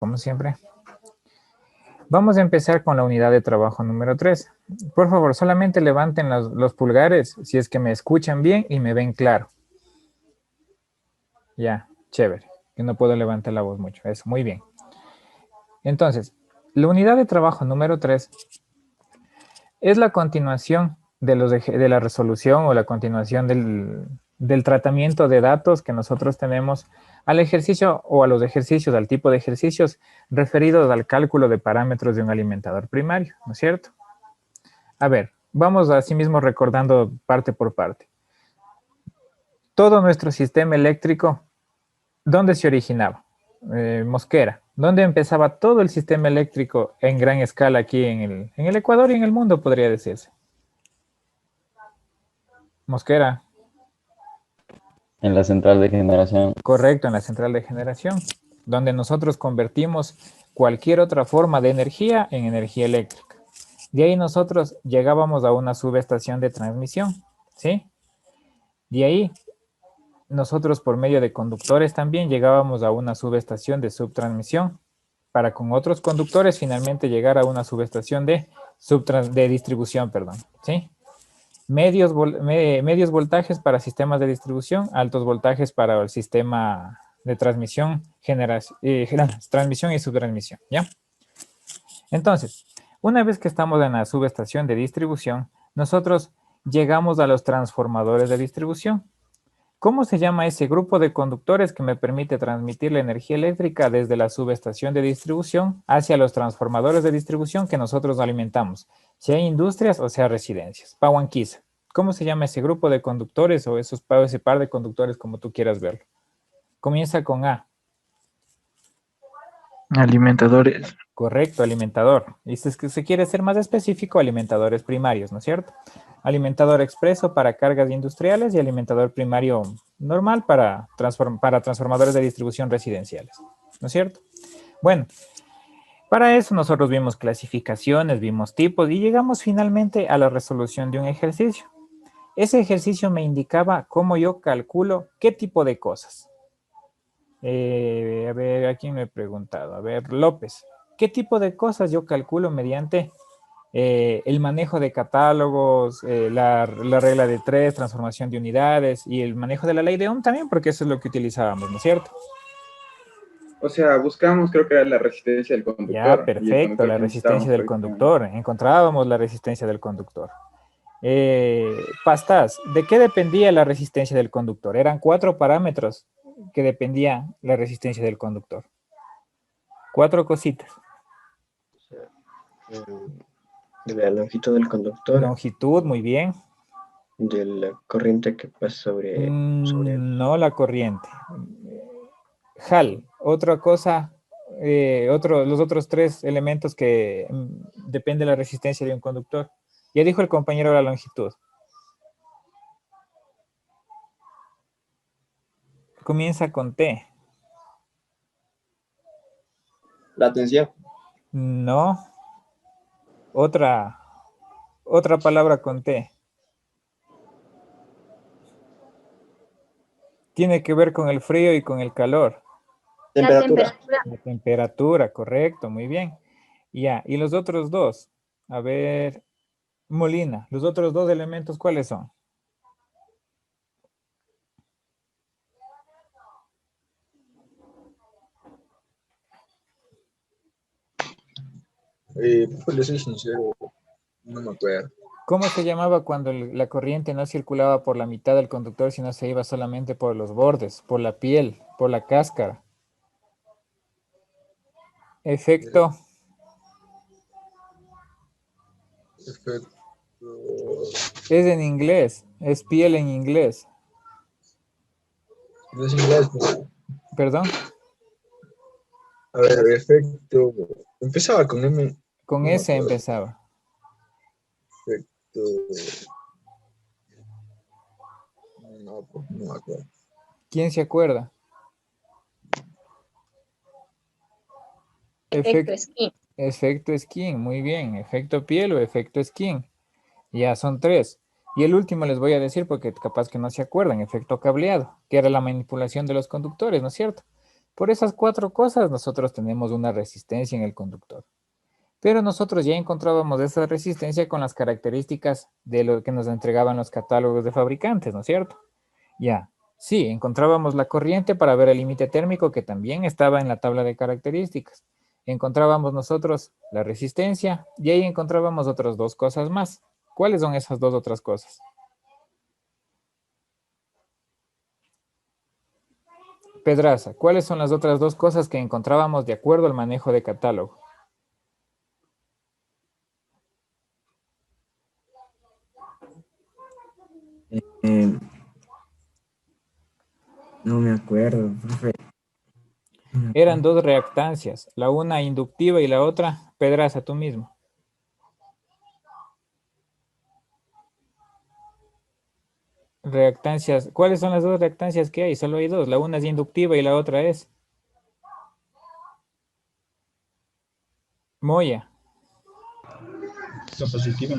como siempre. Vamos a empezar con la unidad de trabajo número 3. Por favor, solamente levanten los pulgares si es que me escuchan bien y me ven claro. Ya, chévere. Que no puedo levantar la voz mucho. Eso, muy bien. Entonces, la unidad de trabajo número 3 es la continuación de la resolución o la continuación del tratamiento de datos que nosotros tenemos al ejercicio o a los ejercicios, al tipo de ejercicios referidos al cálculo de parámetros de un alimentador primario, ¿no es cierto? A ver, vamos así mismo recordando parte por parte. Todo nuestro sistema eléctrico, ¿dónde se originaba? Mosquera. ¿Dónde empezaba todo el sistema eléctrico en gran escala aquí en el Ecuador y en el mundo, podría decirse? Mosquera. En la central de generación. Correcto, en la central de generación, donde nosotros convertimos cualquier otra forma de energía en energía eléctrica. De ahí nosotros llegábamos a una subestación de transmisión, ¿sí? De ahí nosotros por medio de conductores también llegábamos a una subestación de subtransmisión para con otros conductores finalmente llegar a una subestación de distribución, perdón, ¿sí? Medios voltajes para sistemas de distribución, altos voltajes para el sistema de transmisión, transmisión y subtransmisión, ¿ya? Entonces, una vez que estamos en la subestación de distribución, nosotros llegamos a los transformadores de distribución. ¿Cómo se llama ese grupo de conductores que me permite transmitir la energía eléctrica desde la subestación de distribución hacia los transformadores de distribución que nosotros alimentamos, sea industrias o sea residencias? Pawanquiza. ¿Cómo se llama ese grupo de conductores o ese par de conductores como tú quieras verlo? Comienza con A. Alimentadores. Correcto, alimentador. Y si es que se quiere ser más específico, alimentadores primarios, ¿no es cierto? Alimentador expreso para cargas industriales y alimentador primario normal para transformadores de distribución residenciales, ¿no es cierto? Bueno, para eso nosotros vimos clasificaciones, vimos tipos y llegamos finalmente a la resolución de un ejercicio. Ese ejercicio me indicaba cómo yo calculo qué tipo de cosas. A ver, ¿a quién me he preguntado? A ver, López. ¿Qué tipo de cosas yo calculo mediante el manejo de catálogos, la regla de 3, transformación de unidades y el manejo de la ley de Ohm también, porque eso es lo que utilizábamos, ¿no es cierto? O sea, buscamos, creo que era la resistencia del conductor. Ya, perfecto, la resistencia del conductor. Encontrábamos la resistencia del conductor. Pastas, ¿de qué dependía la resistencia del conductor? Eran 4 parámetros que dependía la resistencia del conductor. 4 cositas. De la longitud del conductor. Longitud, muy bien. De la corriente que pasa sobre No la corriente. Hal, otra cosa, los otros 3 elementos que depende de la resistencia de un conductor. Ya dijo el compañero la longitud. Comienza con T. La tensión. No. Otra palabra con T. Tiene que ver con el frío y con el calor. Temperatura. La temperatura, correcto, muy bien. Ya, y los otros 2. A ver, Molina, los otros 2 elementos, ¿cuáles son? Pues le soy sincero, no me acuerdo. ¿Cómo se llamaba cuando la corriente no circulaba por la mitad del conductor, sino se iba solamente por los bordes, por la piel, por la cáscara? Efecto. Efecto. Es en inglés, es piel en inglés. No es inglés, pues. ¿Perdón? A ver, efecto. Empezaba con M. Con no S me acuerdo. empezaba. Efecto. No, pues no me acuerdo. ¿Quién se acuerda? Efecto skin. Efecto skin, muy bien. Efecto piel o efecto skin. Ya son 3. Y el último les voy a decir porque capaz que no se acuerdan. Efecto cableado, que era la manipulación de los conductores, ¿no es cierto? Por esas 4 cosas nosotros tenemos una resistencia en el conductor. Pero nosotros ya encontrábamos esa resistencia con las características de lo que nos entregaban los catálogos de fabricantes, ¿no es cierto? Ya, sí, encontrábamos la corriente para ver el límite térmico que también estaba en la tabla de características. Encontrábamos nosotros la resistencia y ahí encontrábamos otras 2 cosas más. ¿Cuáles son esas 2 otras cosas? Pedraza, ¿cuáles son las otras 2 cosas que encontrábamos de acuerdo al manejo de catálogo? Eh, no me acuerdo, profe. Eran 2 reactancias, la una inductiva y la otra, Pedraza, tú mismo. Reactancias, ¿cuáles son las 2 reactancias que hay? Solo hay 2, la una es inductiva y la otra es Moya.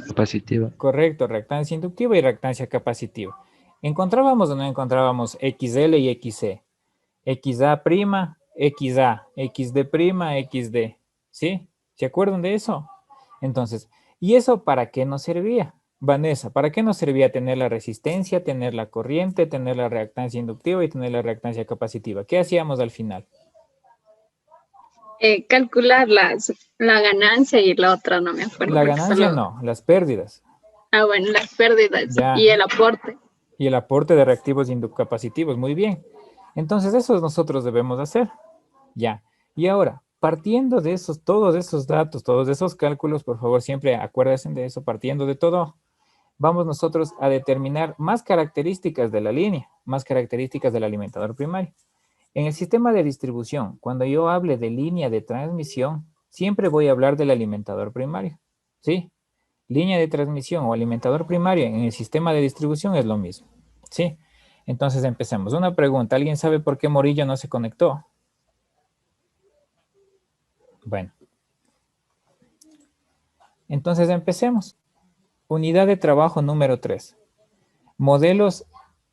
Capacitiva. Correcto, reactancia inductiva y reactancia capacitiva. ¿Encontrábamos o no encontrábamos XL y XC? XA', XA, XD', XD. ¿Sí? ¿Se acuerdan de eso? Entonces, ¿y eso para qué nos servía? Vanessa, ¿para qué nos servía tener la resistencia, tener la corriente, tener la reactancia inductiva y tener la reactancia capacitiva? ¿Qué hacíamos al final? Calcular la ganancia y la otra no me acuerdo. La porque ganancia solo- no, las pérdidas. Ah, bueno, las pérdidas Ya. y el aporte. Y el aporte de reactivos capacitivos, muy bien. Entonces, eso nosotros debemos hacer. Ya. Y ahora, partiendo de esos, todos esos datos, todos esos cálculos, por favor, siempre acuérdense de eso, partiendo de todo, vamos nosotros a determinar más características de la línea, más características del alimentador primario. En el sistema de distribución, cuando yo hable de línea de transmisión, siempre voy a hablar del alimentador primario, ¿sí? Línea de transmisión o alimentador primario en el sistema de distribución es lo mismo, ¿sí? Entonces empecemos. Una pregunta, ¿alguien sabe por qué Morillo no se conectó? Bueno. Entonces empecemos. Unidad de trabajo número 3. Modelos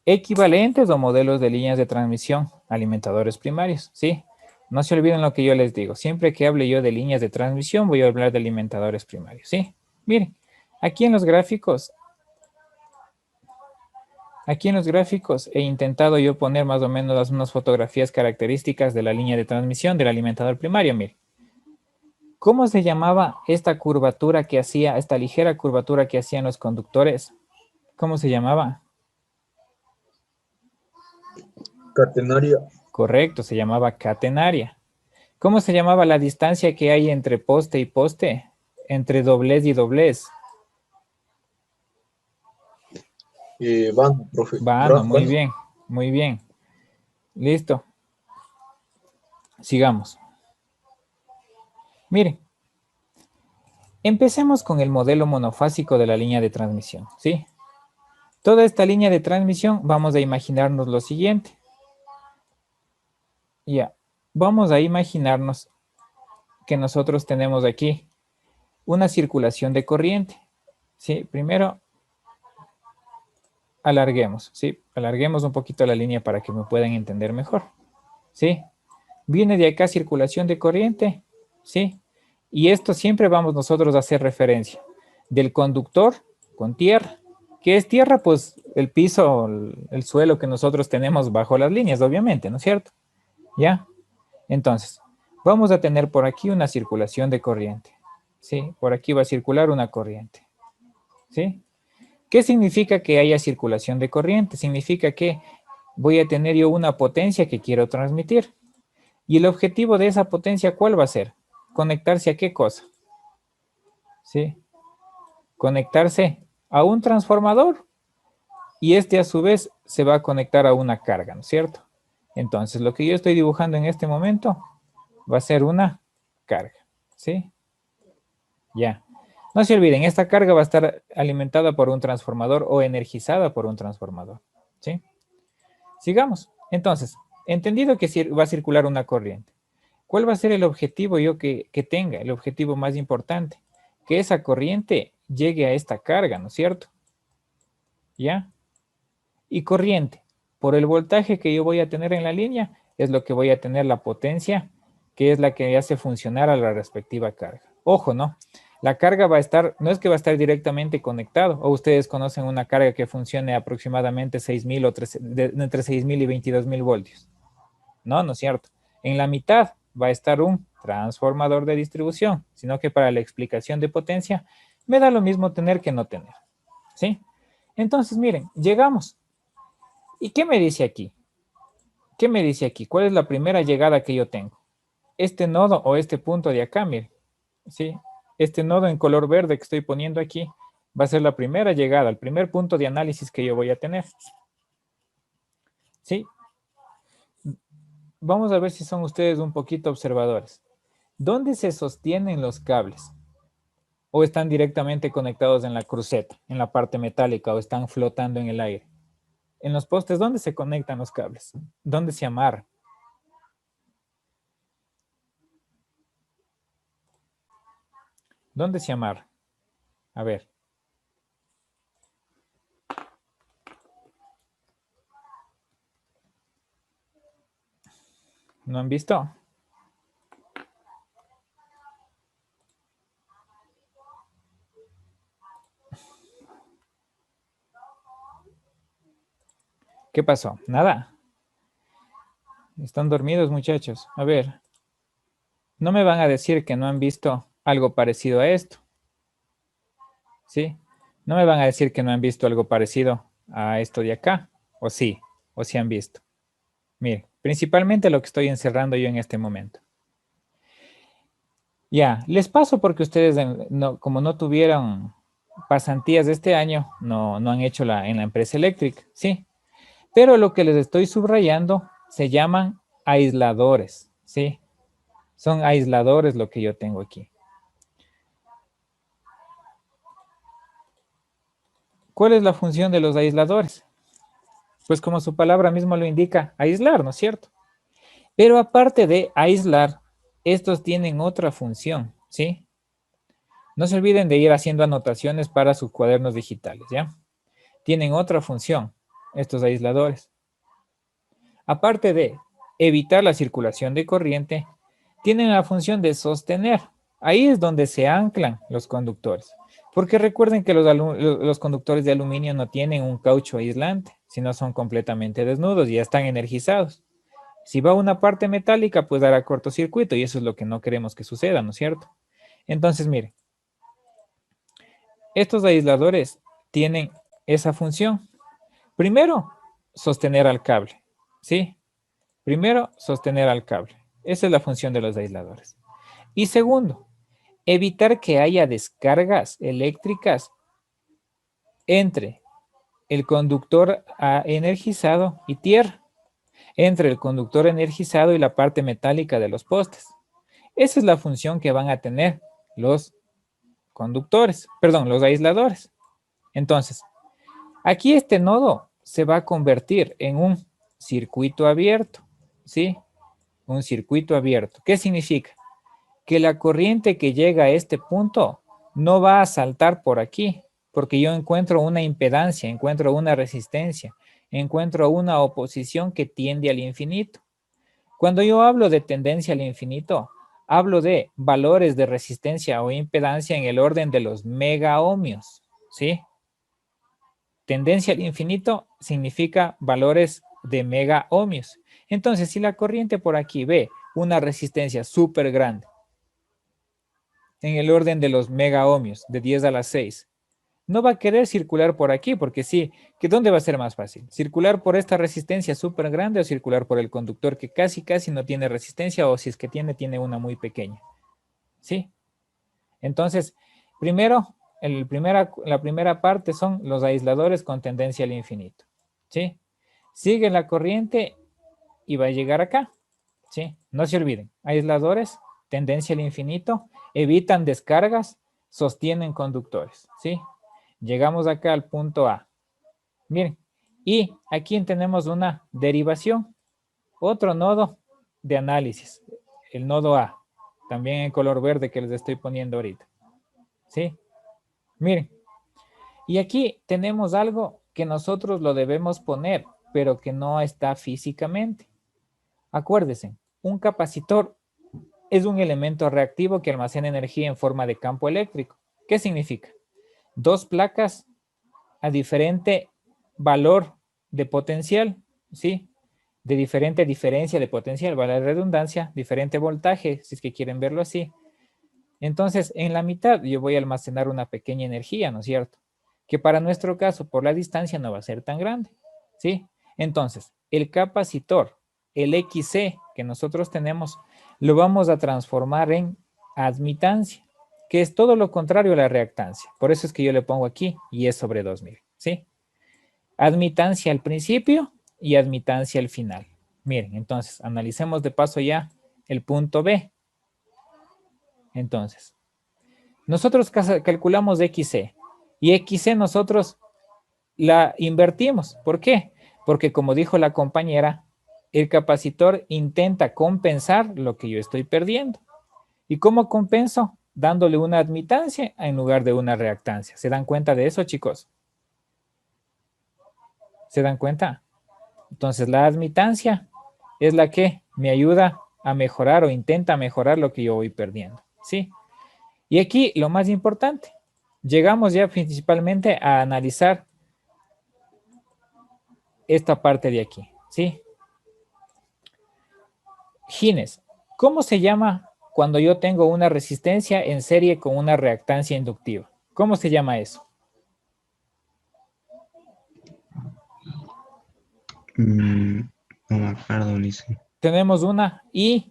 equivalentes o modelos de líneas de transmisión, alimentadores primarios, ¿sí? No se olviden lo que yo les digo. Siempre que hable yo de líneas de transmisión, voy a hablar de alimentadores primarios, ¿sí? Miren, aquí en los gráficos he intentado yo poner más o menos unas fotografías características de la línea de transmisión del alimentador primario, miren. ¿Cómo se llamaba esta curvatura que hacía, esta ligera curvatura que hacían los conductores? ¿Cómo se llamaba? Catenaria. Correcto, se llamaba catenaria. ¿Cómo se llamaba la distancia que hay entre poste y poste? Entre doblez y doblez. Vano, profe. Vano, muy bien, muy bien. Listo. Sigamos. Miren. Empecemos con el modelo monofásico de la línea de transmisión, ¿sí? Toda esta línea de transmisión vamos a imaginarnos lo siguiente. Ya, vamos a imaginarnos que nosotros tenemos aquí una circulación de corriente, ¿sí? Primero, alarguemos, ¿sí? Alarguemos un poquito la línea para que me puedan entender mejor, ¿sí? Viene de acá circulación de corriente, ¿sí? Y esto siempre vamos nosotros a hacer referencia del conductor con tierra. ¿Qué es tierra? Pues el piso, el suelo que nosotros tenemos bajo las líneas, obviamente, ¿no es cierto? ¿Ya? Entonces, vamos a tener por aquí una circulación de corriente, ¿sí? Por aquí va a circular una corriente, ¿sí? ¿Qué significa que haya circulación de corriente? Significa que voy a tener yo una potencia que quiero transmitir. ¿Y el objetivo de esa potencia cuál va a ser? ¿Conectarse a qué cosa? ¿Sí? Conectarse a un transformador y este a su vez se va a conectar a una carga, ¿no es cierto? Entonces, lo que yo estoy dibujando en este momento va a ser una carga, ¿sí? Ya. No se olviden, esta carga va a estar alimentada por un transformador o energizada por un transformador, ¿sí? Sigamos. Entonces, entendido que va a circular una corriente, ¿cuál va a ser el objetivo yo que tenga? El objetivo más importante, que esa corriente llegue a esta carga, ¿no es cierto? ¿Ya? Y corriente, por el voltaje que yo voy a tener en la línea, es lo que voy a tener la potencia, que es la que hace funcionar a la respectiva carga. Ojo, ¿no? La carga va a estar, no es que va a estar directamente conectado, o ustedes conocen una carga que funcione aproximadamente 6.000 o entre 6.000 y 22.000 voltios. No, no es cierto. En la mitad va a estar un transformador de distribución, sino que para la explicación de potencia me da lo mismo tener que no tener. ¿Sí? Entonces, miren, llegamos. ¿Y qué me dice aquí? ¿Qué me dice aquí? ¿Cuál es la primera llegada que yo tengo? Este nodo o este punto de acá, miren. ¿Sí? Este nodo en color verde que estoy poniendo aquí va a ser la primera llegada, el primer punto de análisis que yo voy a tener. ¿Sí? Vamos a ver si son ustedes un poquito observadores. ¿Dónde se sostienen los cables? ¿O están directamente conectados en la cruceta, en la parte metálica, o están flotando en el aire? En los postes, ¿dónde se conectan los cables? ¿Dónde se amarran? ¿Dónde se amarra? A ver. ¿No han visto? ¿Qué pasó? Nada. Están dormidos, muchachos. A ver. No me van a decir que no han visto algo parecido a esto. ¿Sí? No me van a decir que no han visto algo parecido a esto de acá. ¿O sí? ¿O sí han visto? Miren, principalmente lo que estoy encerrando yo en este momento. Ya, les paso porque ustedes, como no tuvieron pasantías este año, no han hecho en la empresa eléctrica, ¿sí? Pero lo que les estoy subrayando se llaman aisladores, ¿sí? Son aisladores lo que yo tengo aquí. ¿Cuál es la función de los aisladores? Pues como su palabra mismo lo indica, aislar, ¿no es cierto? Pero aparte de aislar, estos tienen otra función, ¿sí? No se olviden de ir haciendo anotaciones para sus cuadernos digitales, ¿ya? Tienen otra función, estos aisladores. Aparte de evitar la circulación de corriente, tienen la función de sostener. Ahí es donde se anclan los conductores. Porque recuerden que los conductores de aluminio no tienen un caucho aislante, sino son completamente desnudos y ya están energizados. Si va una parte metálica, pues dará cortocircuito y eso es lo que no queremos que suceda, ¿no es cierto? Entonces, miren, estos aisladores tienen esa función. Primero, sostener al cable, ¿sí? Primero, sostener al cable. Esa es la función de los aisladores. Y segundo, evitar que haya descargas eléctricas entre el conductor energizado y tierra, entre el conductor energizado y la parte metálica de los postes. Esa es la función que van a tener los conductores, perdón, los aisladores. Entonces, aquí este nodo se va a convertir en un circuito abierto, ¿sí? Un circuito abierto. ¿Qué significa? Que la corriente que llega a este punto no va a saltar por aquí, porque yo encuentro una impedancia, encuentro una resistencia, encuentro una oposición que tiende al infinito. Cuando yo hablo de tendencia al infinito, hablo de valores de resistencia o impedancia en el orden de los megaohmios, ¿sí? Tendencia al infinito significa valores de megaohmios. Entonces, si la corriente por aquí ve una resistencia súper grande, en el orden de los megaohmios, de 10 a la 6, no va a querer circular por aquí, porque sí, ¿que dónde va a ser más fácil? ¿Circular por esta resistencia súper grande o circular por el conductor que casi no tiene resistencia o si es que tiene una muy pequeña? ¿Sí? Entonces, primero, la primera parte son los aisladores con tendencia al infinito, ¿sí? Sigue la corriente y va a llegar acá, ¿sí? No se olviden, aisladores, tendencia al infinito, evitan descargas, sostienen conductores, ¿sí? Llegamos acá al punto A. Miren, y aquí tenemos una derivación, otro nodo de análisis, el nodo A, también en color verde que les estoy poniendo ahorita. ¿Sí? Miren, y aquí tenemos algo que nosotros lo debemos poner, pero que no está físicamente. Acuérdense, un capacitor es un elemento reactivo que almacena energía en forma de campo eléctrico. ¿Qué significa? Dos placas a diferente valor de potencial, ¿sí? De diferente diferencia de potencial, vale la redundancia, diferente voltaje, si es que quieren verlo así. Entonces, en la mitad yo voy a almacenar una pequeña energía, ¿no es cierto? Que para nuestro caso, por la distancia, no va a ser tan grande, ¿sí? Entonces, el capacitor, el XC que nosotros tenemos, lo vamos a transformar en admitancia, que es todo lo contrario a la reactancia. Por eso es que yo le pongo aquí y es sobre 2000, ¿sí? Admitancia al principio y admitancia al final. Miren, entonces, analicemos de paso ya el punto B. Entonces, nosotros calculamos XC y XC nosotros la invertimos. ¿Por qué? Porque como dijo la compañera, el capacitor intenta compensar lo que yo estoy perdiendo. ¿Y cómo compenso? Dándole una admitancia en lugar de una reactancia. ¿Se dan cuenta de eso, chicos? ¿Se dan cuenta? Entonces, la admitancia es la que me ayuda a mejorar o intenta mejorar lo que yo voy perdiendo, ¿sí? Y aquí lo más importante, llegamos ya principalmente a analizar esta parte de aquí, ¿sí? Gines, ¿cómo se llama cuando yo tengo una resistencia en serie con una reactancia inductiva? ¿Cómo se llama eso? No me acuerdo, Ulises. Tenemos una I.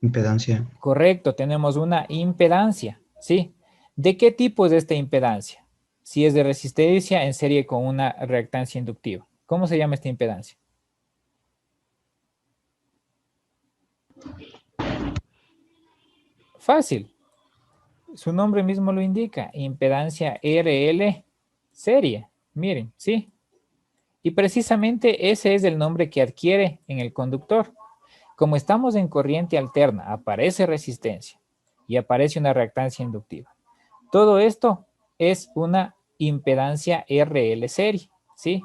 Impedancia. Correcto, tenemos una impedancia, ¿sí? ¿De qué tipo es esta impedancia? Si es de resistencia en serie con una reactancia inductiva. ¿Cómo se llama esta impedancia? Fácil. Su nombre mismo lo indica. Impedancia RL serie. Miren, ¿sí? Y precisamente ese es el nombre que adquiere en el conductor. Como estamos en corriente alterna, aparece resistencia y aparece una reactancia inductiva. Todo esto es una impedancia RL serie, ¿sí?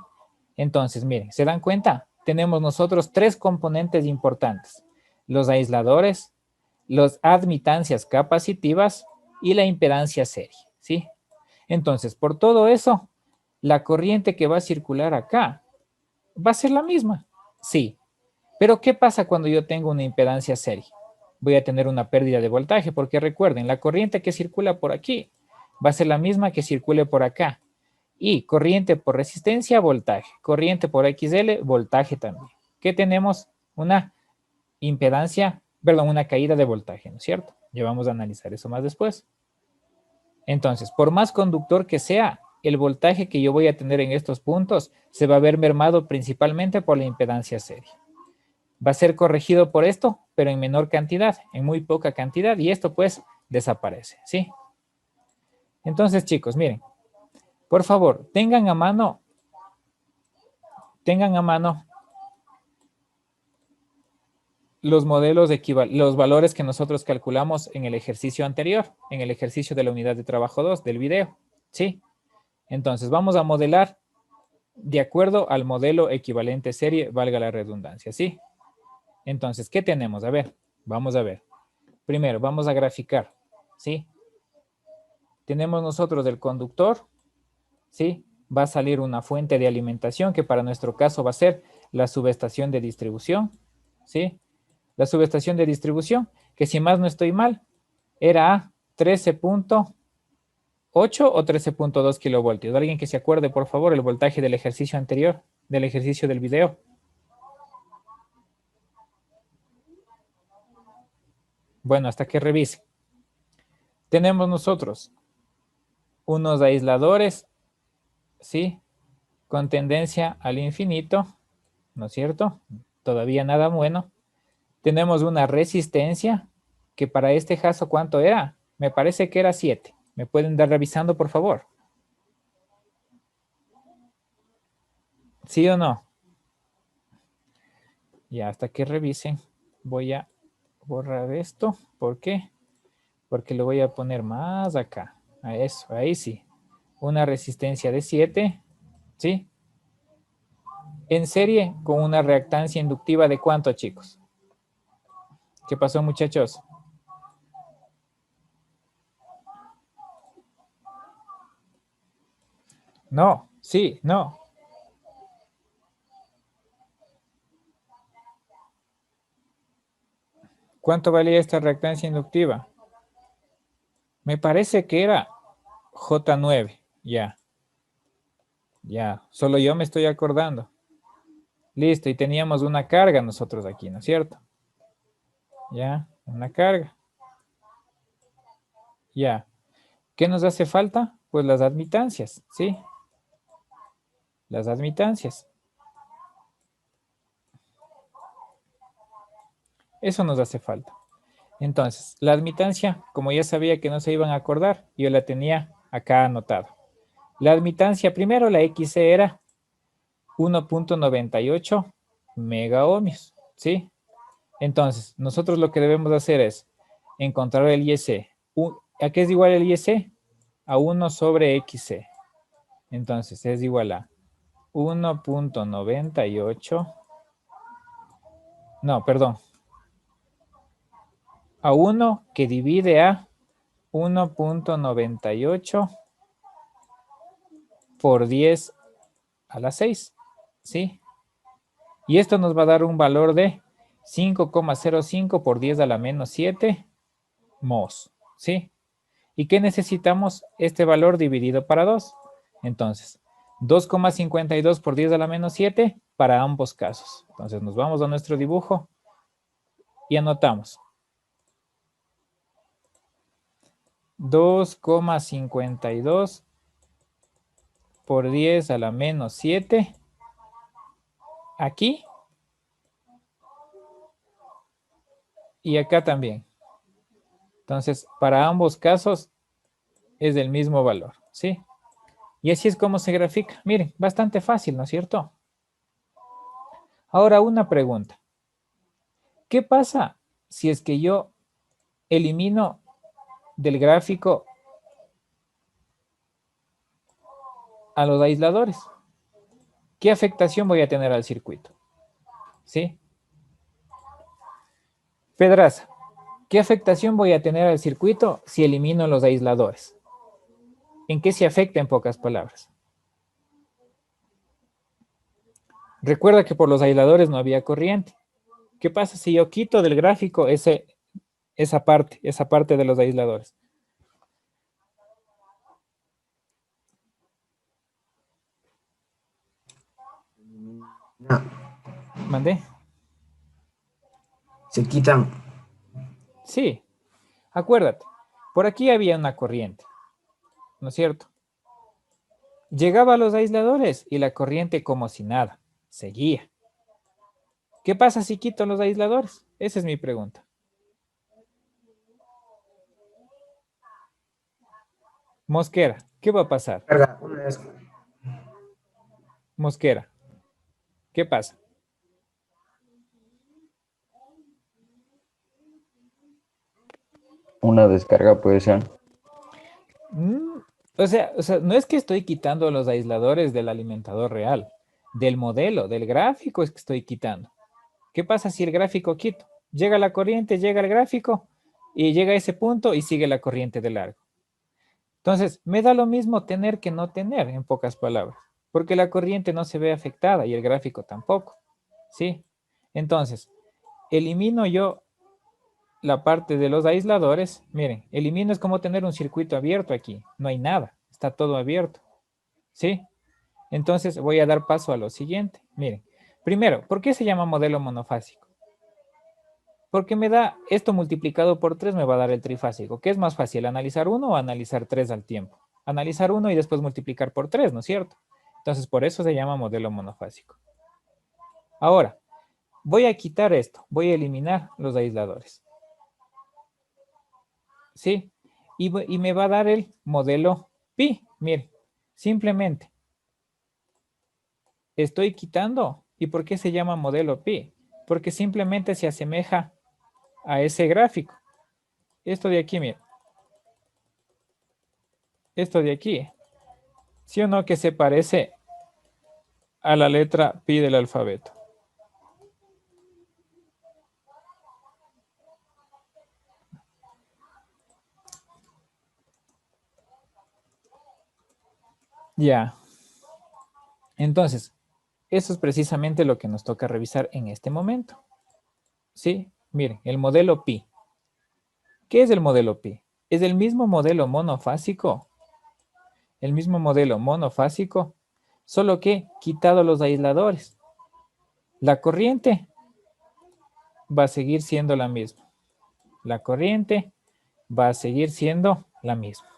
Entonces, miren, ¿se dan cuenta? Tenemos nosotros tres componentes importantes. Los aisladores, las admitancias capacitivas y la impedancia serie, ¿sí? Entonces, por todo eso, la corriente que va a circular acá va a ser la misma, sí. Pero, ¿qué pasa cuando yo tengo una impedancia serie? Voy a tener una pérdida de voltaje, porque recuerden, la corriente que circula por aquí va a ser la misma que circule por acá. Y corriente por resistencia, voltaje. Corriente por XL, voltaje también. ¿Qué tenemos? Una impedancia, perdón, una caída de voltaje, ¿no es cierto? Ya vamos a analizar eso más después. Entonces, por más conductor que sea, el voltaje que yo voy a tener en estos puntos se va a ver mermado principalmente por la impedancia serie. Va a ser corregido por esto, pero en menor cantidad, en muy poca cantidad, y esto pues desaparece, ¿sí? Entonces, chicos, miren, por favor, tengan a mano los modelos los valores que nosotros calculamos en el ejercicio anterior, en el ejercicio de la unidad de trabajo 2 del video, ¿sí? Entonces, vamos a modelar de acuerdo al modelo equivalente serie, valga la redundancia, ¿sí? Entonces, ¿qué tenemos? A ver, vamos a ver. Primero, vamos a graficar, ¿sí? Tenemos nosotros el conductor, ¿sí? Va a salir una fuente de alimentación que para nuestro caso va a ser la subestación de distribución, ¿sí? La subestación de distribución, que si más no estoy mal, era a 13.8 o 13.2 kilovoltios. ¿Alguien que se acuerde, por favor, el voltaje del ejercicio anterior, del ejercicio del video? Bueno, hasta que revise. Tenemos nosotros unos aisladores, ¿sí? Con tendencia al infinito, ¿no es cierto? Todavía nada bueno. Tenemos una resistencia, que para este caso, ¿cuánto era? Me parece que era 7. ¿Me pueden dar revisando, por favor? ¿Sí o no? Ya, hasta que revisen, voy a borrar esto. ¿Por qué? Porque lo voy a poner más acá. A eso, ahí sí. Una resistencia de 7, ¿sí? en serie con una reactancia inductiva de ¿cuánto, chicos? ¿Qué pasó, muchachos? No, sí, no. ¿Cuánto valía esta reactancia inductiva? Me parece que era J9, ya. Ya, solo yo me estoy acordando. Listo, y teníamos una carga nosotros aquí, ¿no es cierto? Ya, una carga. Ya. ¿Qué nos hace falta? Pues las admitancias, ¿sí? Las admitancias. Eso nos hace falta. Entonces, la admitancia, como ya sabía que no se iban a acordar, yo la tenía acá anotada. La admitancia, primero la XC era 1.98 megaohmios, ¿sí? Entonces, nosotros lo que debemos hacer es encontrar el IC. ¿A qué es igual el IC? A 1 sobre XC. Entonces, es igual a 1.98. No, perdón. A 1 que divide a 1.98 por 10 a la 6, ¿sí? Y esto nos va a dar un valor de 5,05 por 10 a la menos 7 mos, ¿sí? ¿Y qué necesitamos? Este valor dividido para 2. Entonces, 2,52 por 10 a la menos 7 para ambos casos. Entonces, nos vamos a nuestro dibujo y anotamos. 2,52 por 10 a la menos 7 aquí y acá también. Entonces, para ambos casos es del mismo valor, ¿sí? Y así es como se grafica. Miren, bastante fácil, ¿no es cierto? Ahora una pregunta. ¿Qué pasa si es que yo elimino del gráfico a los aisladores? ¿Qué afectación voy a tener al circuito? ¿Sí? Pedraza, ¿qué afectación voy a tener al circuito si elimino los aisladores? ¿En qué se afecta en pocas palabras? Recuerda que por los aisladores no había corriente. ¿Qué pasa si yo quito del gráfico esa parte de los aisladores? No, ¿Mandé? se quitan. Sí. Acuérdate, por aquí había una corriente, ¿no es cierto? Llegaba a los aisladores y la corriente como si nada, seguía. ¿Qué pasa si quito los aisladores? Esa es mi pregunta. Mosquera, ¿qué va a pasar? Carga una vez. Mosquera, ¿qué pasa? Una descarga puede ser. O sea, no es que estoy quitando los aisladores del alimentador real, del modelo, del gráfico es que estoy quitando. ¿Qué pasa si el gráfico quito? Llega la corriente, llega el gráfico y llega a ese punto y sigue la corriente de largo. Entonces, me da lo mismo tener que no tener, en pocas palabras, porque la corriente no se ve afectada y el gráfico tampoco, ¿sí? Entonces, elimino yo la parte de los aisladores. Miren, elimino es como tener un circuito abierto aquí, no hay nada, está todo abierto, ¿sí? Entonces, voy a dar paso a lo siguiente. Miren, primero, ¿por qué se llama modelo monofásico? Porque me da esto multiplicado por 3 me va a dar el trifásico. ¿Qué es más fácil, analizar 1 o analizar 3 al tiempo? Analizar 1 y después multiplicar por 3, ¿no es cierto? Entonces, por eso se llama modelo monofásico. Ahora, voy a quitar esto. Voy a eliminar los aisladores. ¿Sí? Y me va a dar el modelo pi. Miren, simplemente estoy quitando. ¿Y por qué se llama modelo pi? Porque simplemente se asemeja a ese gráfico. Esto de aquí, miren. Esto de aquí. ¿Sí o no que se parece a la letra pi del alfabeto. Ya. Entonces, eso es precisamente lo que nos toca revisar en este momento. ¿Sí? Miren, el modelo pi. ¿Qué es el modelo pi? Es el mismo modelo monofásico. El mismo modelo monofásico, solo que quitado los aisladores. La corriente va a seguir siendo la misma. La corriente va a seguir siendo la misma.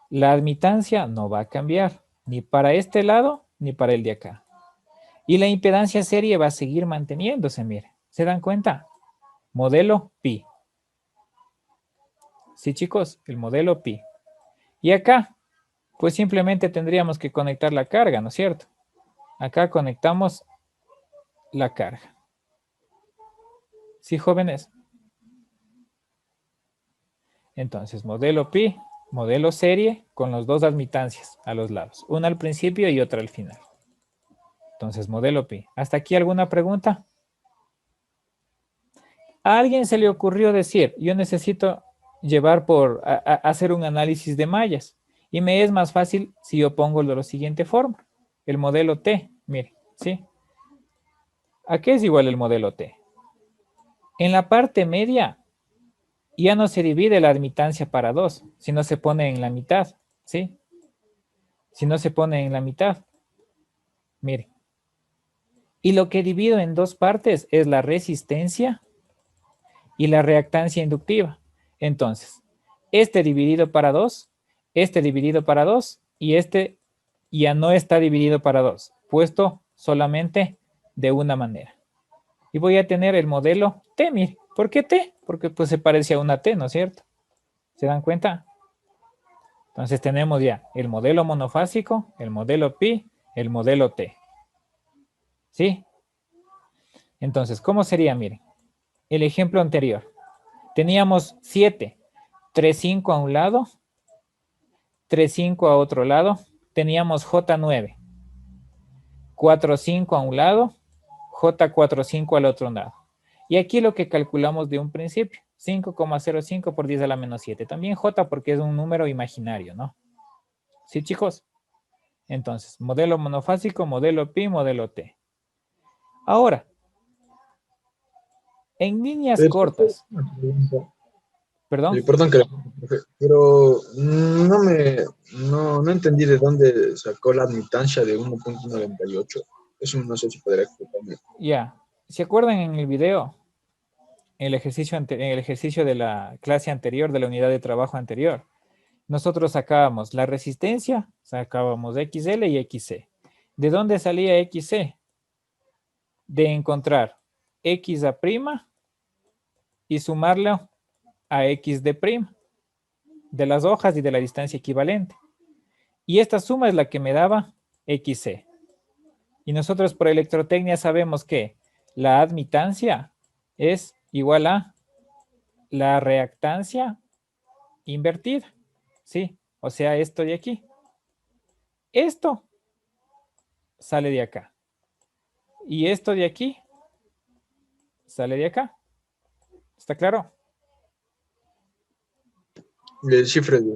La admitancia no va a cambiar, ni para este lado, ni para el de acá. Y la impedancia serie va a seguir manteniéndose, mire. ¿Se dan cuenta? Modelo pi. Sí, chicos, el modelo pi. Y acá, pues simplemente tendríamos que conectar la carga, ¿no es cierto? Acá conectamos la carga. ¿Sí, jóvenes? Entonces, modelo pi, modelo serie, con los dos admitancias a los lados. Una al principio y otra al final. Entonces, modelo pi. ¿Hasta aquí alguna pregunta? A alguien se le ocurrió decir, yo necesito llevar hacer un análisis de mallas. Y me es más fácil si yo pongo de la siguiente forma. El modelo T, mire, ¿sí? ¿A qué es igual el modelo T? En la parte media ya no se divide la admitancia para 2, sino se pone en la mitad, ¿sí? Si no se pone en la mitad, mire. Y lo que divido en dos partes es la resistencia y la reactancia inductiva. Entonces, este dividido para 2, este dividido para 2 y este ya no está dividido para 2, puesto solamente de una manera. Y voy a tener el modelo T, mire. ¿Por qué T? Porque pues se parece a una T, ¿no es cierto? ¿Se dan cuenta? Entonces tenemos ya el modelo monofásico, el modelo pi, el modelo T. ¿Sí? Entonces, ¿cómo sería? Miren, el ejemplo anterior. Teníamos 7, 3, 5 a un lado, 3, 5 a otro lado. Teníamos J9, 4, 5 a un lado, J4, 5 al otro lado. Y aquí lo que calculamos de un principio, 5,05 por 10 a la menos 7. También J porque es un número imaginario, ¿no? ¿Sí, chicos? Entonces, modelo monofásico, modelo pi, modelo T. Ahora, en líneas cortas, perdón, Perdón que profe, pero no entendí de dónde sacó la admitancia de 1,98. Eso no sé si podría explicarme. ya, ¿se acuerdan en el video? En el ejercicio de la clase anterior, de la unidad de trabajo anterior, nosotros sacábamos la resistencia, sacábamos XL y XC. ¿De dónde salía XC? De encontrar X a prima y sumarlo a X de prima, de las hojas y de la distancia equivalente. Y esta suma es la que me daba XC. Y nosotros por electrotecnia sabemos que la admitancia es igual a la reactancia invertida, ¿sí? O sea, esto de aquí. Esto sale de acá. Y esto de aquí sale de acá. ¿Está claro? El cifre de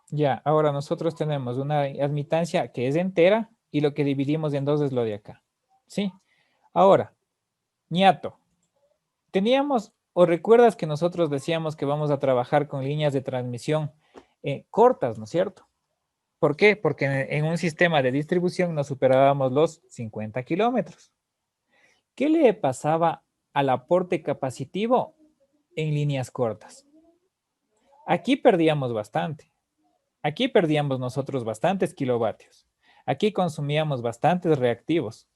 Ya, ahora nosotros tenemos una admitancia que es entera y lo que dividimos en dos es lo de acá. ¿Sí? Ahora, ñato. Teníamos, o recuerdas que nosotros decíamos que vamos a trabajar con líneas de transmisión cortas, ¿no es cierto? ¿Por qué? Porque en un sistema de distribución no superábamos los 50 kilómetros. ¿Qué le pasaba al aporte capacitivo en líneas cortas? Aquí perdíamos bastante. Aquí perdíamos nosotros bastantes kilovatios. Aquí consumíamos bastantes reactivos.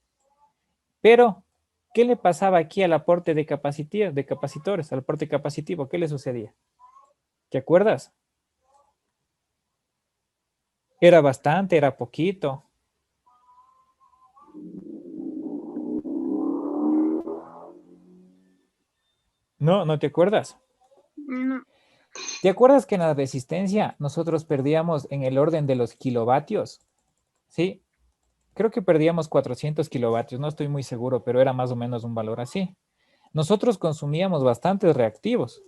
Pero, ¿qué le pasaba aquí al aporte de capacitores, al aporte capacitivo? ¿Qué le sucedía? ¿Te acuerdas? Era bastante, era poquito. ¿No? ¿No te acuerdas? No. ¿Te acuerdas que en la resistencia nosotros perdíamos en el orden de los kilovatios? ¿Sí? Creo que perdíamos 400 kilovatios, no estoy muy seguro, pero era más o menos un valor así. Nosotros consumíamos bastantes reactivos,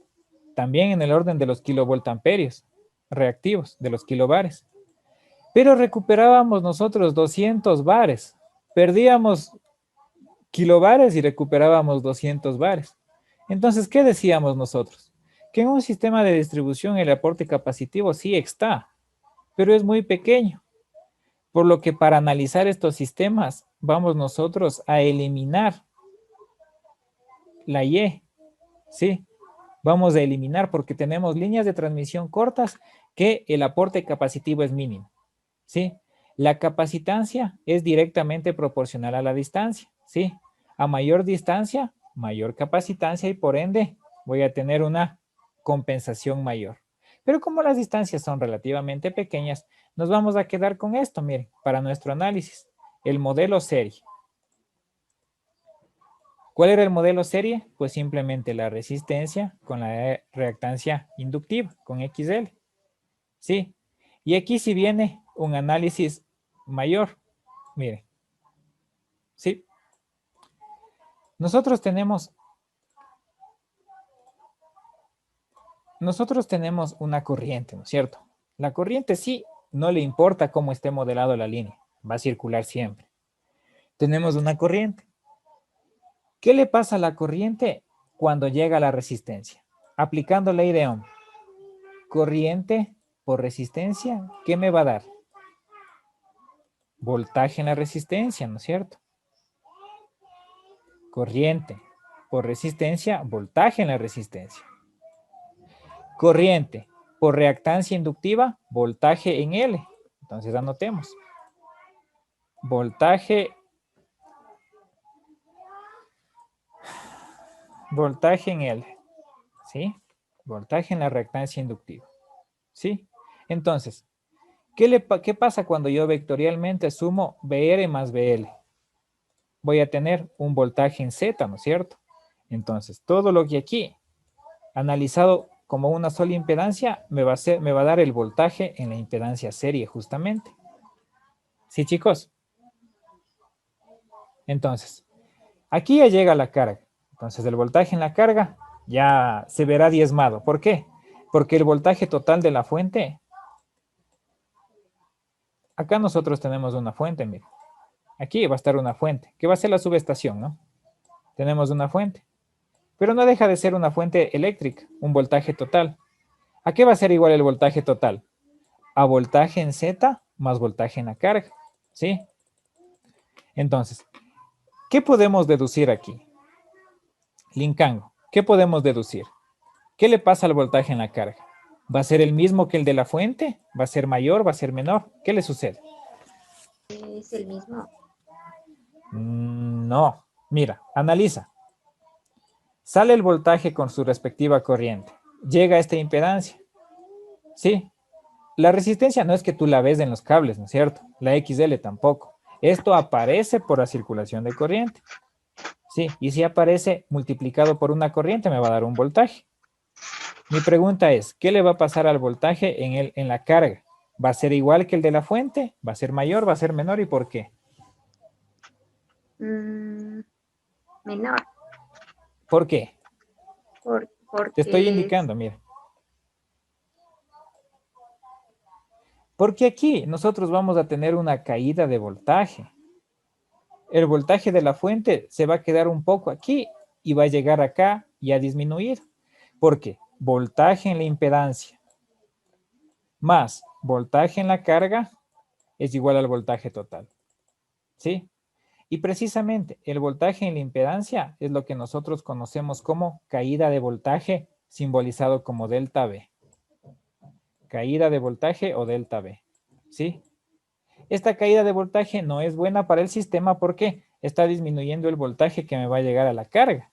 también en el orden de los kilovoltamperios, reactivos, de los kilobares. Pero recuperábamos nosotros 200 bares. Perdíamos kilobares y recuperábamos 200 bares. Entonces, ¿qué decíamos nosotros? Que en un sistema de distribución el aporte capacitivo sí está, pero es muy pequeño. Por lo que para analizar estos sistemas vamos nosotros a eliminar la Y, ¿sí? Vamos a eliminar porque tenemos líneas de transmisión cortas que el aporte capacitivo es mínimo, ¿sí? La capacitancia es directamente proporcional a la distancia, ¿sí? A mayor distancia, mayor capacitancia y por ende voy a tener una compensación mayor. Pero como las distancias son relativamente pequeñas, nos vamos a quedar con esto, miren, para nuestro análisis, el modelo serie. ¿Cuál era el modelo serie? Pues simplemente la resistencia con la reactancia inductiva, con XL. ¿Sí? Y aquí sí viene un análisis mayor. Miren. ¿Sí? Nosotros tenemos una corriente, ¿no es cierto? La corriente sí, no le importa cómo esté modelado la línea, va a circular siempre. Tenemos una corriente. ¿Qué le pasa a la corriente cuando llega a la resistencia? Aplicando ley de Ohm. Corriente por resistencia, ¿qué me va a dar? Voltaje en la resistencia, ¿no es cierto? Corriente por resistencia, voltaje en la resistencia. Corriente por reactancia inductiva, voltaje en L. Entonces anotemos. Voltaje en L. ¿Sí? Voltaje en la reactancia inductiva. ¿Sí? Entonces, ¿qué pasa cuando yo vectorialmente sumo BR más BL? Voy a tener un voltaje en Z, ¿no es cierto? Entonces, todo lo que aquí, analizado como una sola impedancia, me va a dar el voltaje en la impedancia serie, justamente. ¿Sí, chicos? Entonces, aquí ya llega la carga. Entonces, el voltaje en la carga ya se verá diezmado. ¿Por qué? Porque el voltaje total de la fuente, acá nosotros tenemos una fuente, miren. Aquí va a estar una fuente, que va a ser la subestación, ¿no? Tenemos una fuente. Pero no deja de ser una fuente eléctrica, un voltaje total. ¿A qué va a ser igual el voltaje total? A voltaje en Z más voltaje en la carga, ¿sí? Entonces, ¿qué podemos deducir aquí? Lincango, ¿qué podemos deducir? ¿Qué le pasa al voltaje en la carga? ¿Va a ser el mismo que el de la fuente? ¿Va a ser mayor? ¿Va a ser menor? ¿Qué le sucede? Es el mismo. No. Mira, analiza. Sale el voltaje con su respectiva corriente. Llega a esta impedancia. ¿Sí? La resistencia no es que tú la ves en los cables, ¿no es cierto? La XL tampoco. Esto aparece por la circulación de corriente. Sí, y si aparece multiplicado por una corriente me va a dar un voltaje. Mi pregunta es, ¿qué le va a pasar al voltaje en la carga? ¿Va a ser igual que el de la fuente? ¿Va a ser mayor? ¿Va a ser menor? ¿Y por qué? Menor. ¿Por qué? Porque Te estoy indicando, mira. Porque aquí nosotros vamos a tener una caída de voltaje. El voltaje de la fuente se va a quedar un poco aquí y va a llegar acá y a disminuir. ¿Por qué? Voltaje en la impedancia más voltaje en la carga es igual al voltaje total. ¿Sí? Y precisamente el voltaje en la impedancia es lo que nosotros conocemos como caída de voltaje, simbolizado como delta V. Caída de voltaje o delta V. ¿Sí? Esta caída de voltaje no es buena para el sistema porque está disminuyendo el voltaje que me va a llegar a la carga.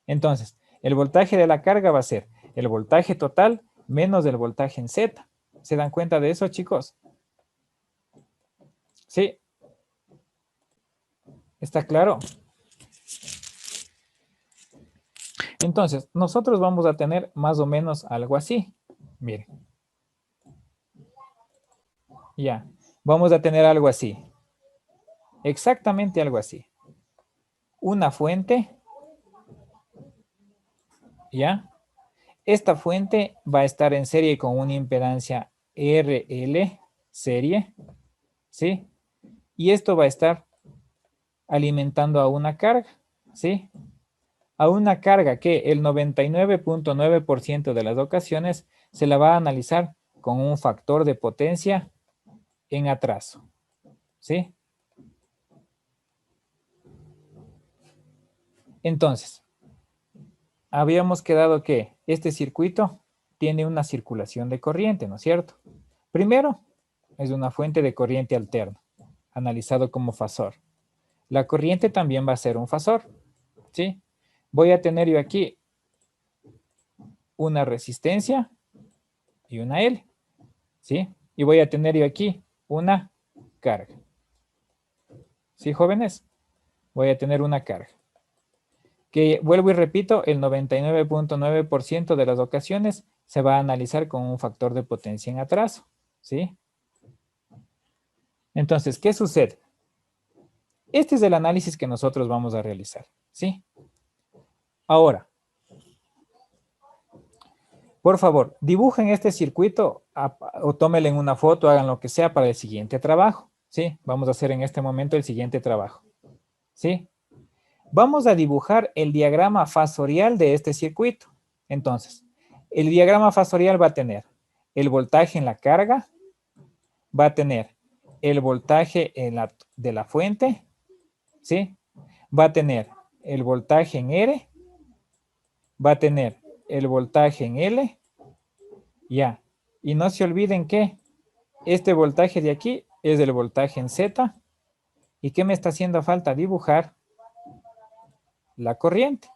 Entonces, el voltaje de la carga va a ser el voltaje total menos el voltaje en Z. ¿Se dan cuenta de eso, chicos? ¿Sí? ¿Está claro? Entonces, nosotros vamos a tener más o menos algo así. Miren. Ya. Vamos a tener algo así. Exactamente algo así. Una fuente. ¿Ya? Esta fuente va a estar en serie con una impedancia RL, serie. ¿Sí? Y esto va a estar alimentando a una carga. ¿Sí? A una carga que el 99.9% de las ocasiones se la va a analizar con un factor de potencia en atraso. ¿Sí? Entonces, habíamos quedado que este circuito tiene una circulación de corriente, ¿no es cierto? Primero, es una fuente de corriente alterna, analizado como fasor. La corriente también va a ser un fasor, ¿sí? Voy a tener yo aquí una resistencia y una L, ¿sí? Y voy a tener yo aquí una carga. ¿Sí, jóvenes? Voy a tener una carga. Que vuelvo y repito, el 99.9% de las ocasiones se va a analizar con un factor de potencia en atraso, ¿sí? Entonces, ¿qué sucede? Este es el análisis que nosotros vamos a realizar, ¿sí? Ahora, por favor, dibujen este circuito o tómenle en una foto, hagan lo que sea para el siguiente trabajo, ¿sí? Vamos a hacer en este momento el siguiente trabajo, ¿sí? Vamos a dibujar el diagrama fasorial de este circuito. Entonces, el diagrama fasorial va a tener el voltaje en la carga, va a tener el voltaje de la fuente, ¿sí? Va a tener el voltaje en R, va a tener el voltaje en L, ya. Y no se olviden que este voltaje de aquí es el voltaje en Z. ¿Y qué me está haciendo falta? Dibujar la corriente,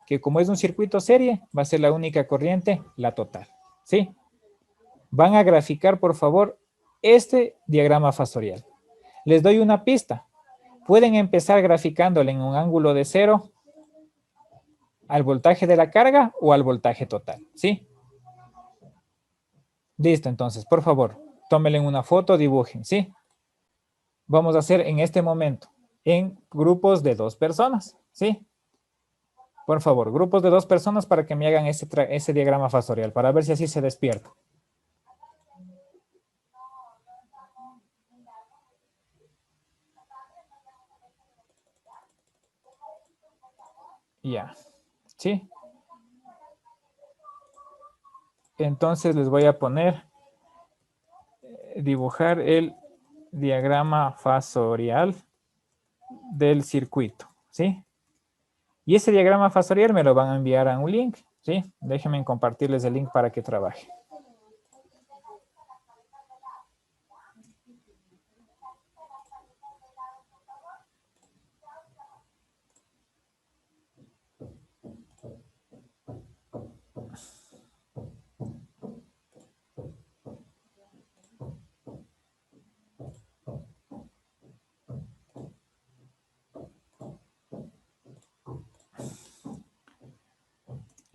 que como es un circuito serie, va a ser la única corriente, la total, ¿sí? Van a graficar, por favor, este diagrama fasorial. Les doy una pista. Pueden empezar graficándole en un ángulo de 0 al voltaje de la carga o al voltaje total, ¿sí? Listo, entonces, por favor, tómenle una foto, dibujen, ¿sí? Vamos a hacer en este momento en grupos de 2 personas, ¿sí? Por favor, grupos de 2 personas para que me hagan ese diagrama fasorial, para ver si así se despierta. Ya, ¿sí? Entonces les voy a poner, dibujar el diagrama fasorial del circuito, ¿sí? Y ese diagrama fasorial me lo van a enviar a un link, ¿sí? Déjenme compartirles el link para que trabaje.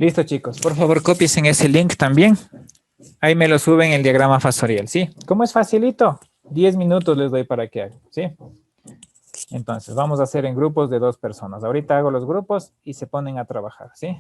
Listo, chicos. Por favor, copiesen ese link también. Ahí me lo suben el diagrama fasorial, ¿sí? ¿Cómo es facilito? 10 minutos les doy para que hagan, ¿sí? Entonces, vamos a hacer en grupos de 2 personas. Ahorita hago los grupos y se ponen a trabajar, ¿sí?